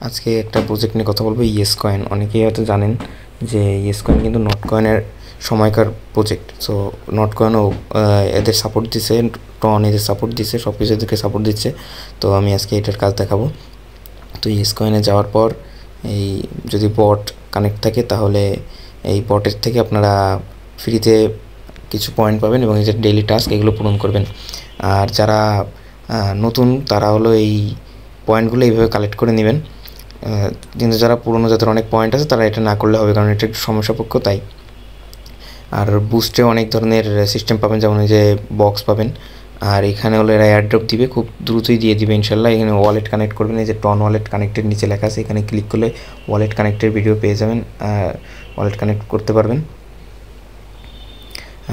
আজকে একটা প্রজেক্ট নিয়ে কথা বলবো, ইয়েস কয়েন। অনেকেই হয়তো জানেন যে ইয়েস কয়েন কিন্তু নট কয়েনের সময়কার প্রজেক্ট। সো নট কয়েনও এদের সাপোর্ট দিচ্ছে, টন এদের সাপোর্ট দিচ্ছে, সব কিছু এদেরকে সাপোর্ট দিচ্ছে। তো আমি আজকে এটার কাজ দেখাবো। তো ইয়েস কয়েনে যাওয়ার পর এই যদি বট কানেক্ট থাকে তাহলে এই বটের থেকে আপনারা ফ্রিতে কিছু পয়েন্ট পাবেন এবং এই যে ডেইলি টাস্ক এগুলো পূরণ করবেন। আর যারা নতুন তারা হলো এই পয়েন্টগুলো এইভাবে কালেক্ট করে নেবেন। কিন্তু যারা পুরনো, যাদের অনেক পয়েন্ট আছে, তারা এটা না করলে হবে, কারণ এটা একটু সমস্যাপক্ষ তাই। আর বুস্টে অনেক ধরনের সিস্টেম পাবেন, যেমন এই যে বক্স পাবেন। আর এখানে হলো এরা এয়ারড্রপ দিবে, খুব দ্রুতই দিয়ে দিবে ইনশাল্লাহ। এখানে ওয়ালেট কানেক্ট করবেন, এই যে টন ওয়ালেট কানেক্টের নিচে লেখা আছে, এখানে ক্লিক করলে ওয়ালেট কানেক্টের ভিডিও পেয়ে যাবেন, ওয়ালেট কানেক্ট করতে পারবেন।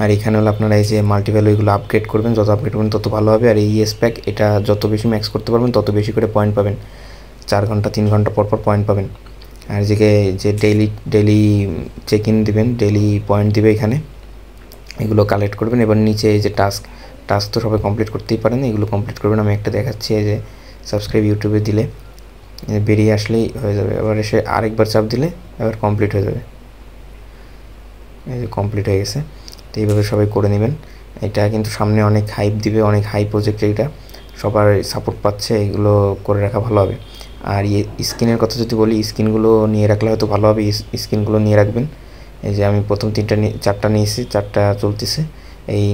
আর এখানে হলো আপনারা এই যে মাল্টিভ্যালু এগুলো আপগ্রেড করবেন, যত আপগ্রেড করবেন তত ভালো হবে। আর এই ইয়েস প্যাক এটা যত বেশি ম্যাক্স করতে পারবেন তত বেশি করে পয়েন্ট পাবেন, 4 ঘন্টা 3 ঘন্টা পর পর পয়েন্ট পাবেন। আর যে ডেইলি চেক ইন দেবেন, ডেইলি পয়েন্ট দিবে এখানে, এগুলো কালেক্ট করবেন। এবার নিচে এই যে টাস্ক তো সবাই কমপ্লিট করতেই পারেন, এগুলো কমপ্লিট করবেন। আমি একটা দেখাচ্ছি, এই যে সাবস্ক্রাইব ইউটিউবে দিলে বেরিয়ে আসলেই হয়ে যাবে। এবার এসে আরেকবার চাপ দিলে এবার কমপ্লিট হয়ে যাবে। এই যে কমপ্লিট হয়ে গেছে। তো এইভাবে সবাই করে নেবেন। এটা কিন্তু সামনে অনেক হাইপ দিবে, অনেক হাই প্রজেক্ট, এটা সবার সাপোর্ট পাচ্ছে, এগুলো করে রাখা ভালো হবে। আর স্কিনের কথা যদি বলি, স্কিনগুলো নিয়ে রাখলে হয়তো ভালো হবে, স্কিনগুলো নিয়ে রাখবেন। এই যে আমি প্রথম 4টা নিয়েছি, 4টা চলতেছে। এই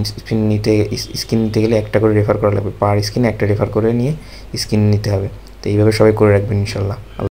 স্কিন নিতে গেলে একটা করে রেফার করা লাগবে, পার স্কিনে একটা রেফার করে নিয়ে স্কিন নিতে হবে। তো এইভাবে সবাই করে রাখবেন ইনশাল্লাহ।